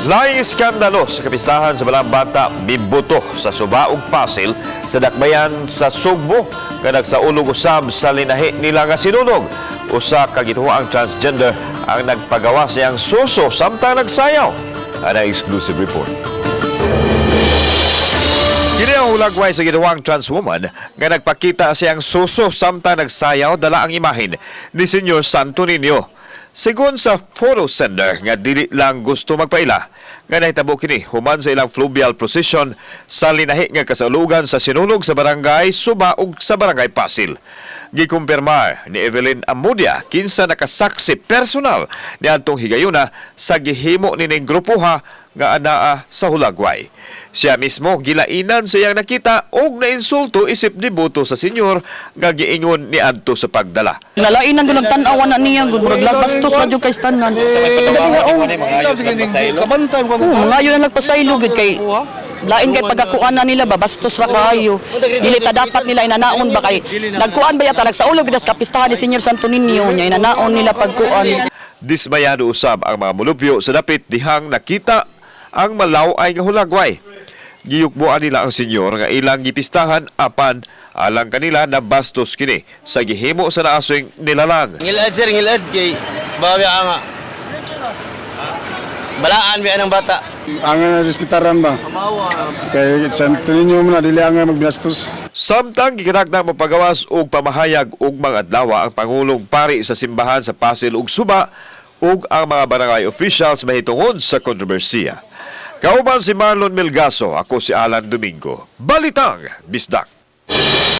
Laing iskandalo sa kapistahan sa balang bata bibuto sa suba ug pasil sa dakbayan sa Sugbo nga nagsaulog usab sa linahi nila nga sinunog. Usa ka gituoang transgender ang nagpagawa siyang suso samtang nagsayaw. Ana exclusive report. Kini ang hulagway sa gituoang trans woman nga nagpakita siyang suso samtang nagsayaw dala ang imahen ni Senyor Santo Niño. Sigon sa photo sender nga dili lang gusto magpaila, nga nahitabo kini human sa ilang fluvial procession sa linahi nga kasalugan sa sinunog sa barangay Suba ug sa barangay Pasil. Gikumpirmar ni Evelyn Amudia kinsa nakasaksi personal ni adtong higayuna sa gihimo nining grupuha nga anaa sa hulagway. Siya mismo gilainan sa iyang nakita og nainsulto isip dibuto sa senyor nga giingon ni adto sa pagdala. Lalainan ko nagtanawan na niya gud murag bastos ra jud kay stanan. Mga yun ang nagpasaylo gud kay lain kay pagakuan na nila ba bastos ra kaayo. Dili ta dapat nila inanaon ba kay nagkuan ba yata nagsaulog gid sa kapistahan ni Senyor Santo Niño nya inanaon nila pagkuan. Dismayado usab ang mga mulupyo sa dapit dihang nakita ang malaw-ay nga hulagway. Giyukbuan nila ang senyor nga ilang gipistahan apan alang kanila na bastos kini sa gihimo sa naasoy nilalang. Ngilad sir, ngilad kay bawi nga. Balaan biya ng bata. Ang respetaran ba? Kay Santo Niño mo na dili ang magbastos. Samtang gikinahanglan mapagawas og pamahayag og mga adlaw ang pangulong pari sa simbahan sa Pasil ug Suba ug ang mga barangay officials mahitungod sa kontrobersiya. Kauban si Marlon Melgaso, ako si Alan Domingo. Balitang Bisdak.